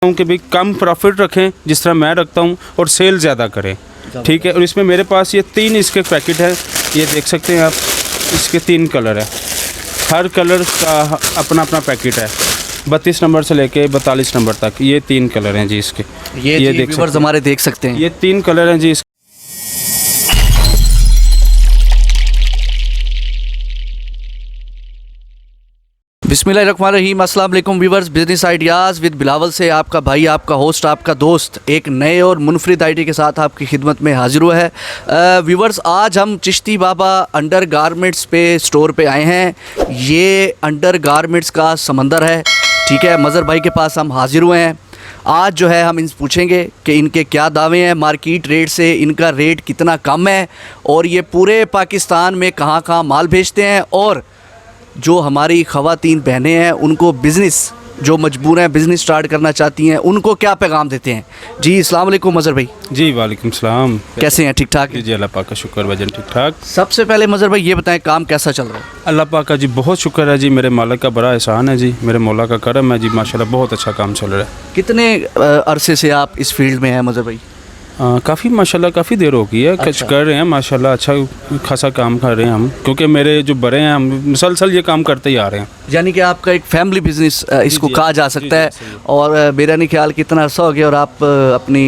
हूँ कि भाई कम प्रॉफिट रखें जिस तरह मैं रखता हूँ और सेल ज़्यादा करें, ठीक है। और इसमें मेरे पास ये 3 इसके पैकेट हैं, ये देख सकते हैं आप, इसके 3 कलर है, हर कलर का अपना अपना पैकेट है, 32 नंबर से लेके 42 नंबर तक ये 3 कलर हैं जी इसके। ये देख सकते हैं, हमारे देख सकते हैं, ये 3 कलर हैं जी इसके। बिस्मिल्लाहिर्रहमानिर्रहीम, अस्सलाम वालेकुम viewers. Business ideas with Bilawal से आपका भाई, आपका होस्ट, आपका दोस्त एक नए और मुनफरिद आइडिया के साथ आपकी खिदमत में हाजिर हुआ है। व्यूअर्स, आज हम चिश्ती बाबा अंडर गारमेंट्स पे स्टोर पे आए हैं। ये अंडर गारमेंट्स का समंदर है, ठीक है। मज़हर भाई के पास हम हाजिर हुए हैं। आज जो है हम इनसे पूछेंगे कि इनके क्या दावे हैं, मार्केट रेट से इनका रेट कितना कम है और ये पूरे पाकिस्तान में कहाँ कहाँ माल भेजते हैं, और जो हमारी ख़वातीन बहनें हैं उनको बिज़नेस, जो मजबूर हैं बिज़नेस स्टार्ट करना चाहती हैं, उनको क्या पैगाम देते हैं। जी अस्सलाम वालेकुम मज़हर भाई। जी वालेकुम सलाम। कैसे हैं? ठीक ठाक? जी अल्लाह पाक का शुक्र वजन ठीक ठाक। सबसे पहले मज़हर भाई ये बताएं, काम कैसा चल रहा है? अल्लाह पाक का जी बहुत शुक्र है जी, मेरे मालिक का बड़ा एहसान है जी, मेरे मौला का करम है जी, माशाल्लाह बहुत अच्छा काम चल रहा है। कितने अरसे से आप इस फील्ड में हैं मज़हर भाई? काफ़ी माशाल्लाह काफ़ी देर हो गई है। अच्छा। कर रहे हैं माशाल्लाह, अच्छा खासा काम कर रहे हैं हम, क्योंकि मेरे जो बड़े हैं हम मुसलसल ये काम करते ही आ रहे हैं। यानी कि आपका एक फैमिली बिजनेस इसको जी, कहा जा सकता है। और मेरा नहीं ख्याल कितना अर्सा हो गया और आप अपनी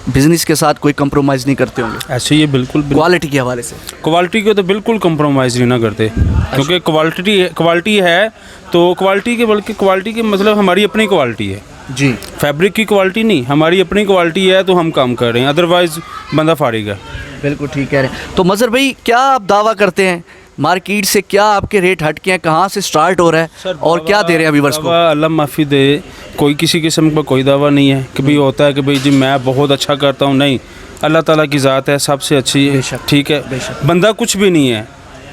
बिज़नेस के साथ कोई कंप्रोमाइज़ नहीं करते होंगे। ऐसे ये बिल्कुल क्वालिटी के हवाले से? क्वालिटी को तो बिल्कुल कंप्रोमाइज़ नहीं ना करते, क्योंकि क्वालिटी है तो क्वालिटी के, बल्कि क्वालिटी के मतलब हमारी अपनी क्वालिटी है जी। फैब्रिक की क्वालिटी नहीं, हमारी अपनी क्वालिटी है तो हम काम कर रहे हैं, अदरवाइज़ बंदा फारिग है। बिल्कुल ठीक कह रहे हैं। तो मज़हर भाई क्या आप दावा करते हैं मार्केट से, क्या आपके रेट हट के हैं, कहाँ से स्टार्ट हो रहा है और क्या दे रहे हैं व्यूअर्स को? अल्लाह माफ़ी दे, कोई किसी किस्म का कोई दावा नहीं है कि भाई होता है कि भाई जी मैं बहुत अच्छा करता हूँ, नहीं, अल्लाह ताला की ज़ात है, सबसे अच्छी है, ठीक है। बंदा कुछ भी नहीं है,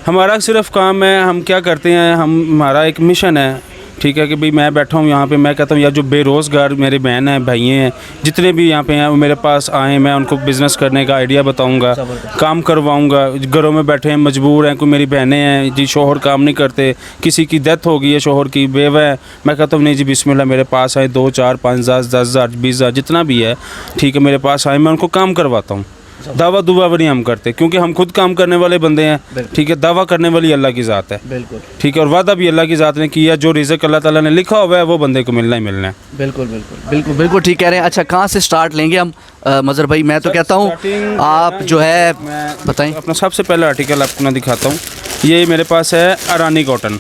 हमारा सिर्फ काम है, हम क्या करते हैं, हमारा एक मिशन है, ठीक है, कि भाई मैं बैठा हूँ यहाँ पे, मैं कहता हूँ यार जो बेरोज़गार मेरे बहन हैं, भाई हैं, जितने भी यहाँ पे हैं वो मेरे पास आए, मैं उनको बिज़नेस करने का आइडिया बताऊँगा, काम करवाऊँगा। घरों में बैठे हैं, मजबूर हैं, कोई मेरी बहनें हैं जी, शोहर काम नहीं करते, किसी की डेथ हो गई है, शोहर की बेवा है, मैं कहता हूँ नहीं जी बिस्मिल्लाह, मेरे पास आए, 2 4 5 10 हज़ार 20 हज़ार जितना भी है, ठीक है, मेरे पास आए, मैं उनको काम करवाता हूँ। दावा दुआ भी नहीं हम करते, क्योंकि हम खुद काम करने वाले बंदे हैं, ठीक है। दावा करने वाली अल्लाह की ज़ात है, बिल्कुल ठीक है, और वादा भी अल्लाह की ज़ात ने किया, जो रिज़्क़ अल्लाह ताला ने लिखा हुआ है वो बंदे को मिलना ही मिलना है। बिल्कुल बिल्कुल बिल्कुल बिल्कुल ठीक कह रहे हैं। अच्छा, कहाँ से स्टार्ट लेंगे हम मज़हर भाई? मैं तो कहता हूँ आप जो है बताएं। अपना सबसे पहला आर्टिकल अपना दिखाता हूँ, ये मेरे पास है अरानी कॉटन,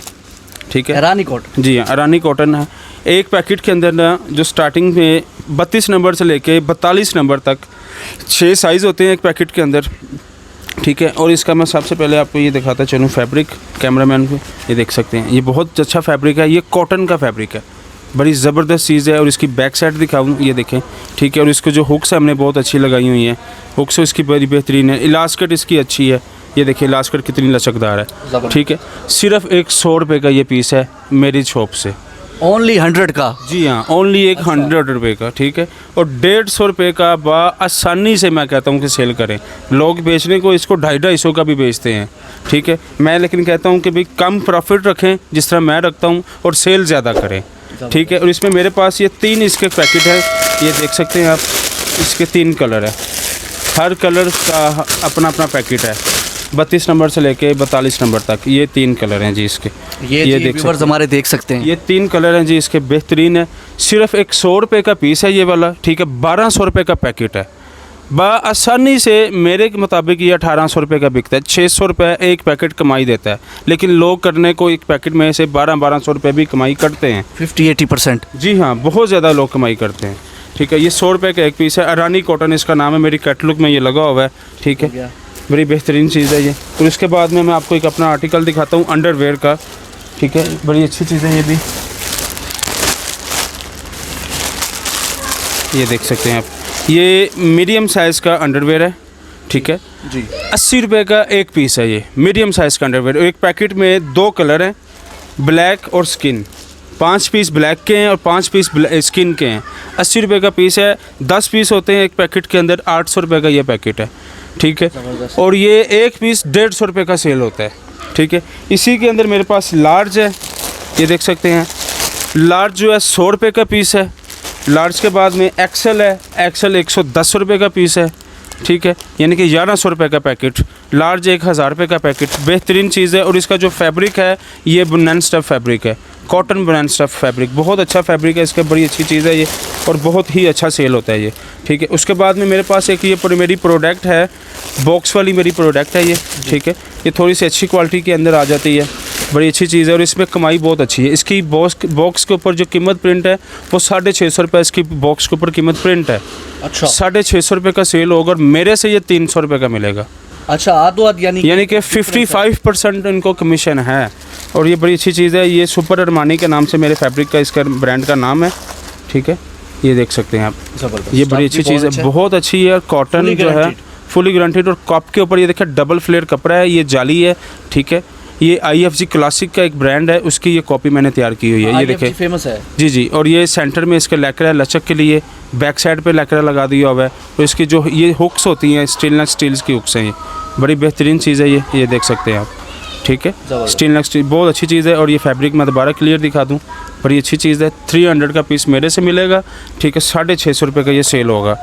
ठीक है। अरानी कॉटन? जी हाँ, अरानी कॉटन है। एक पैकेट के अंदर ना जो स्टार्टिंग में 32 नंबर से लेके 42 नंबर तक 6 साइज़ होते हैं एक पैकेट के अंदर, ठीक है। और इसका मैं सबसे पहले आपको ये दिखाता चलूँ फैब्रिक, कैमरामैन को ये देख सकते हैं, ये बहुत अच्छा फैब्रिक है, ये कॉटन का फैब्रिक है, बड़ी ज़बरदस्त चीज़ है। और इसकी बैक साइड दिखाऊँ, ये देखें, ठीक है। और इसको जो हुक्स है हमने बहुत अच्छी लगाई हुई हैं, हुक्स इसकी बड़ी बेहतरीन है, इलास्टिक इसकी अच्छी है, ये देखिए इलास्टिक कितनी लचकदार है, ठीक है। सिर्फ 100 रुपये का ये पीस है मेरी शॉप से, ओनली 100 का? जी हाँ, ओनली 100 रुपये का, ठीक है। और 150 रुपये का आसानी से मैं कहता हूँ कि सेल करें। लोग बेचने को इसको 250-250 का भी बेचते हैं, ठीक है। मैं लेकिन कहता हूँ कि भाई कम प्रॉफिट रखें जिस तरह मैं रखता हूँ और सेल ज़्यादा करें, ठीक है। और इसमें मेरे पास ये 3 इसके पैकेट है, ये देख सकते हैं आप, इसके 3 कलर है, हर कलर का अपना अपना पैकेट है, 32 नंबर से लेके 42 नंबर तक ये 3 कलर हैं जी इसके। ये व्यूअर्स हमारे देख सकते हैं, ये 3 कलर हैं जी इसके, बेहतरीन है। सिर्फ 100 रुपये का पीस है ये वाला, ठीक है। 1200 रुपये का पैकेट है, आसानी से मेरे मुताबिक ये 1800 रुपये का बिकता है। 600 रुपये एक पैकेट कमाई देता है, लेकिन लोग करने को एक पैकेट में से 1200 रुपये भी कमाई करते हैं, 50-80%। जी हाँ, बहुत ज़्यादा लोग कमाई करते हैं, ठीक है। ये 100 रुपये का एक पीस है, अरानी कॉटन इसका नाम है, मेरी कैटलॉग में ये लगा हुआ है, ठीक है। बड़ी बेहतरीन चीज़ है ये। और इसके बाद में मैं आपको एक अपना आर्टिकल दिखाता हूँ अंडरवेयर का, ठीक है, बड़ी अच्छी चीज़ है ये भी, ये देख सकते हैं आप, ये मीडियम साइज़ का अंडरवेयर है, ठीक है जी। 80 रुपये का एक पीस है ये मीडियम साइज़ का अंडरवेयर। एक पैकेट में 2 कलर हैं, ब्लैक और स्किन, 5 पीस ब्लैक के हैं और 5 पीस स्किन के हैं। 80 रुपये का पीस है, 10 पीस होते हैं एक पैकेट के अंदर, 800 रुपये का ये पैकेट है, ठीक है। और ये एक पीस 150 रुपये का सेल होता है, ठीक है। इसी के अंदर मेरे पास लार्ज है, ये देख सकते हैं, लार्ज जो है 100 रुपये का पीस है, लार्ज के बाद में एक्सेल है, एक्सेल 110 रुपये का पीस है, ठीक है, यानी कि 1100 रुपये का पैकेट। लार्ज 1000 रुपये का पैकेट, बेहतरीन चीज़ है। और इसका जो फैब्रिक है ये बनैन स्टफ फैब्रिक है, कॉटन बनैन स्टफ फैब्रिक, बहुत अच्छा फैब्रिक है इसका, बड़ी अच्छी चीज़ है ये और बहुत ही अच्छा सेल होता है ये, ठीक है। उसके बाद में मेरे पास एक ये मेरी प्रोडक्ट है, बॉक्स वाली मेरी प्रोडक्ट है ये, ठीक है। ये थोड़ी सी अच्छी क्वालिटी के अंदर आ जाती है, बड़ी अच्छी चीज़ है और इसमें कमाई बहुत अच्छी है। इसकी बॉक्स के ऊपर जो कीमत प्रिंट है वो 650 रुपये इसकी बॉक्स के ऊपर कीमत प्रिंट है। अच्छा, 650 रुपये का सेल होगा और मेरे से ये 300 रुपये का मिलेगा। अच्छा, आधो आध यानी कि 55% इनको कमीशन है और ये बड़ी अच्छी चीज़ है। ये सुपर अरमानी के नाम से मेरे फैब्रिक का इसका ब्रांड का नाम है, ठीक है, ये देख सकते हैं आप। ज़बरदस्त, ये बड़ी अच्छी चीज़ है, बहुत अच्छी है। कॉटन जो है फुली गारंटीड और कप के ऊपर ये देखिए डबल फ्लेयर कपड़ा है, ये जाली है, ठीक है। ये IFG क्लासिक का एक ब्रांड है, उसकी ये कॉपी मैंने तैयार की हुई है, ये देखिए फेमस है जी। और ये सेंटर में इसका लैकरा है लचक के लिए, बैक साइड पे लैकरा लगा दिया हुआ है और इसकी जो ये हुक्स होती हैं स्टेनलेस स्टील्स की हुक्स हैं, ये बड़ी बेहतरीन चीज़ है ये देख सकते हैं आप, ठीक है। स्टेनलेस स्टील बहुत अच्छी चीज़ है और ये फैब्रिक मैं दोबारा क्लियर दिखा दूँ, बड़ी अच्छी चीज़ है। 300 का पीस मेरे से मिलेगा, ठीक है, 650 रुपये का ये सेल होगा,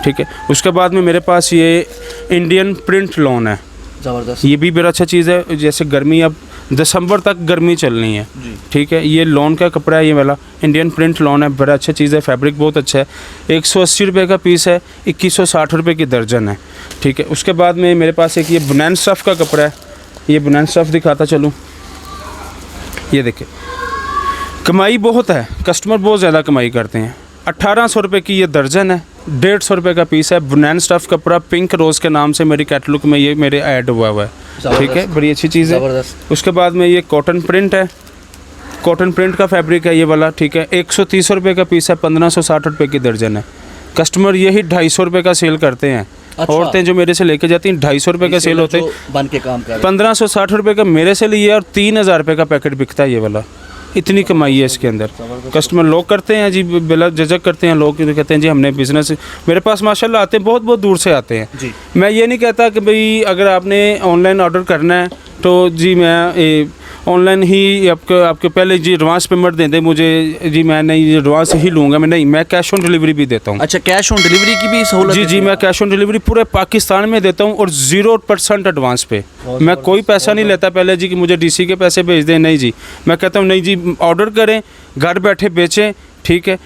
ठीक है। उसके बाद में मेरे पास ये इंडियन प्रिंट लॉन है, ज़बरदस्त, ये भी बड़ा अच्छा चीज़ है। जैसे गर्मी अब दिसंबर तक गर्मी चलनी है, ठीक है, ये लॉन का कपड़ा है, ये वाला इंडियन प्रिंट लॉन है, बड़ा अच्छा चीज़ है, फैब्रिक बहुत अच्छा है। 180 रुपये का पीस है, 2160 रुपये की दर्जन है, ठीक है। उसके बाद में मेरे पास एक ये बनैन स्टफ का कपड़ा है, ये बनैन स्टफ दिखाता चलूँ, ये देखिए कमाई बहुत है, कस्टमर बहुत ज़्यादा कमाई करते हैं। 1800 रुपये की ये दर्जन है, 150 रुपये का पीस है। बनैन स्टफ कपड़ा पिंक रोज़ के नाम से मेरी कैटलॉग में ये मेरे ऐड हुआ है, ठीक है, बड़ी अच्छी चीज़ है। उसके बाद में ये कॉटन प्रिंट है, कॉटन प्रिंट का फैब्रिक है ये वाला, ठीक है, 130 रुपये का पीस है, 1560 रुपये की दर्जन है। कस्टमर यही 250 रुपये का सेल करते हैं। अच्छा। औरतें जो मेरे से लेके जाती हैं 250 रुपये का सेल होते हैं, बन के काम कर 1560 रुपये का मेरे से लिए और 3000 रुपये का पैकेट बिकता है ये वाला। इतनी कमाई है इसके अंदर। कस्टमर लोग करते हैं जी, बिला झिझक करते हैं लोग, कहते हैं जी हमने बिज़नेस, मेरे पास माशाल्लाह आते हैं, बहुत बहुत दूर से आते हैं जी। मैं ये नहीं कहता कि भाई अगर आपने ऑनलाइन ऑर्डर करना है तो जी मैं ऑनलाइन ही आपके पहले जी एडवांस पेमेंट दे दें मुझे, जी मैं नहीं एडवांस ही लूँगा, मैं कैश ऑन डिलीवरी भी देता हूँ। अच्छा, कैश ऑन डिलीवरी की भी सहूलत? जी, मैं कैश ऑन डिलीवरी पूरे पाकिस्तान में देता हूँ और 0% एडवांस पे। मैं कोई पैसा नहीं लेता पहले जी कि मुझे DC के पैसे भेज दें, नहीं जी, मैं कहता हूँ नहीं जी, ऑर्डर करें, घर बैठे बेचें, ठीक है,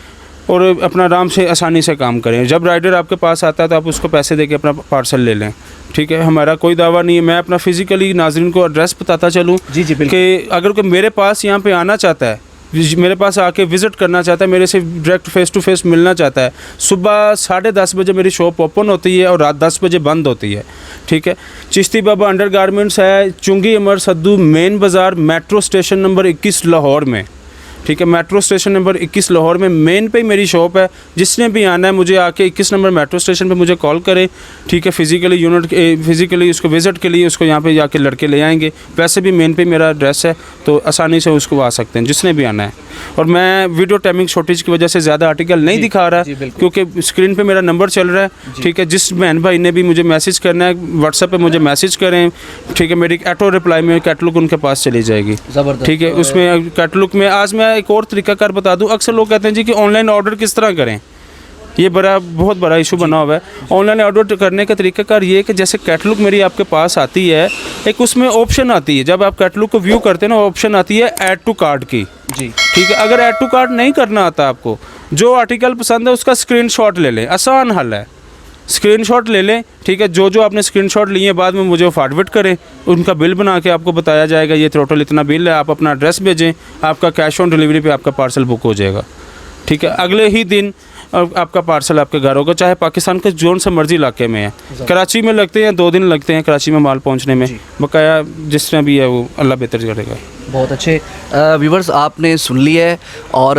और अपना आराम से आसानी से काम करें। जब राइडर आपके पास आता है तो आप उसको पैसे देके अपना पार्सल ले लें, ठीक है। हमारा कोई दावा नहीं है। मैं अपना फिजिकली नाज़रीन को एड्रेस बताता चलूँ कि अगर कोई मेरे पास यहाँ पे आना चाहता है, मेरे पास आके विज़िट करना चाहता है, मेरे से डायरेक्ट फेस टू फेस मिलना चाहता है, सुबह 10:30 बजे मेरी शॉप ओपन होती है और रात 10 बजे बंद होती है, ठीक है। चिश्ती बाबा अंडर गारमेंट्स है, चुंगी अमर सद्दू मेन बाज़ार, मेट्रो स्टेशन नंबर 21 लाहौर में, ठीक है, मेट्रो स्टेशन नंबर 21 लाहौर में मेन पे मेरी शॉप है। जिसने भी आना है मुझे आके 21 नंबर मेट्रो स्टेशन पे मुझे कॉल करे, ठीक है, फिज़िकली उसको विज़िट के लिए उसको यहाँ पे जाके लड़के ले आएंगे। वैसे भी मेन पे मेरा एड्रेस है तो आसानी से उसको आ सकते हैं जिसने भी आना है। और मैं वीडियो टाइमिंग शॉर्टेज की वजह से ज़्यादा आर्टिकल नहीं दिखा रहा क्योंकि स्क्रीन पर मेरा नंबर चल रहा है, ठीक है। जिस बहन भाई ने भी मुझे मैसेज करना है व्हाट्सएप पर मुझे मैसेज करें, ठीक है, मेरी ऑटो रिप्लाई में कैटलॉग उनके पास चली जाएगी, ठीक है। उसमें कैटलॉग में आज मैं एक और तरीकाकार बता दूं, अक्सर लोग कहते हैं जी कि ऑनलाइन ऑर्डर किस तरह करें, ये बहुत बड़ा इशू बना हुआ है। ऑनलाइन ऑर्डर करने का तरीकाकार ये है कि जैसे कैटलॉग मेरी आपके पास आती है, एक उसमें ऑप्शन आती है, जब आप कैटलॉग को व्यू करते हैं ना, ऑप्शन आती है ऐड टू कार्ट की जी, ठीक है। अगर ऐड टू कार्ट नहीं करना आता आपको, जो आर्टिकल पसंद है उसका स्क्रीनशॉट ले लें, आसान हल है, स्क्रीनशॉट ले लें, ठीक है। जो आपने स्क्रीनशॉट लिए बाद में मुझे फॉरवर्ड करें, उनका बिल बना के आपको बताया जाएगा ये टोटल इतना बिल है, आप अपना एड्रेस भेजें, आपका कैश ऑन डिलीवरी पे आपका पार्सल बुक हो जाएगा, ठीक है। अगले ही दिन आपका पार्सल आपके घर होगा, चाहे पाकिस्तान के जोन से मर्जी इलाके में है। कराची में लगते हैं 2 दिन लगते हैं कराची में माल पहुंचने में, बकाया जिस तरह भी है वो अल्लाह बेहतर करेगा। बहुत अच्छे व्यूवर्स, आपने सुन लिया है। और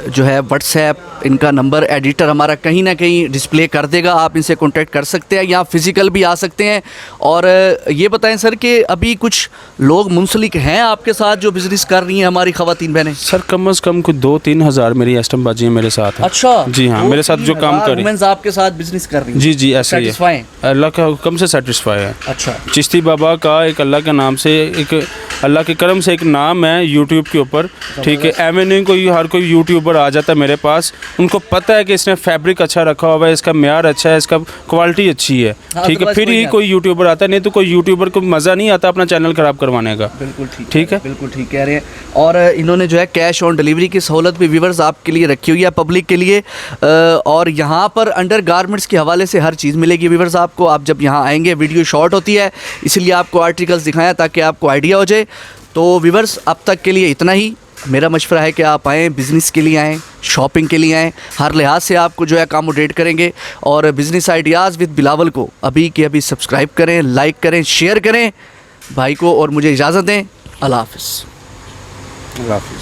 जो है व्हाट्सएप इनका नंबर एडिटर हमारा कहीं ना कहीं डिस्प्ले कर देगा, आप इनसे कांटेक्ट कर सकते हैं या फिज़िकल भी आ सकते हैं। और ये बताएं सर कि अभी कुछ लोग मुंसलिक हैं आपके साथ जो बिज़नेस कर रही हैं हमारी ख़वातीन बहनें? सर कम से कम कुछ 2-3 हज़ार मेरी एस्टम बाजी मेरे साथ है। अच्छा जी हाँ, मेरे साथ जो काम कर रही हैं आपके साथ बिजनेस कर रही हैं? जी ऐसे ही है, अल्लाह का हुक्म से सेटिस्फाई है। अच्छा, चिश्ती बाबा का एक अल्लाह के नाम से, एक अल्लाह के करम से एक एक नाम है यूट्यूब के ऊपर, ठीक है। एवं नहीं कोई हर कोई यूट्यूबर आ जाता है मेरे पास, उनको पता है कि इसने फैब्रिक अच्छा रखा हुआ है, इसका म्यार अच्छा है, इसका क्वालिटी अच्छी है, ठीक है, फिर ही कोई यूट्यूबर आता है, नहीं तो कोई यूट्यूबर को मज़ा नहीं आता अपना चैनल ख़राब करवाने का। बिल्कुल ठीक है, बिल्कुल ठीक कह रहे हैं। और इन्होंने जो है कैश ऑन डिलीवरी की सहूलत भी व्यूवर्स आपके लिए रखी हुई है, पब्लिक के लिए। और यहाँ पर अंडर गारमेंट्स के हवाले से हर चीज़ मिलेगी व्यूवर्स आपको। आप जब यहाँ आएंगे, वीडियो शॉर्ट होती है इसलिए आपको आर्टिकल्स दिखाया ताकि आपको आइडिया हो जाए। तो व्यूवर्स अब तक के लिए इतना ही। मेरा मशवरा है कि आप आएँ, बिज़नेस के लिए आएँ, शॉपिंग के लिए आएँ, हर लिहाज से आपको जो है अकोमोडेट करेंगे। और बिज़नेस आइडियाज़ विद बिलावल को अभी के अभी सब्सक्राइब करें, लाइक करें, शेयर करें भाई को, और मुझे इजाज़त दें। अल्लाह हाफ़िज़। अल्लाह हाफ़िज़।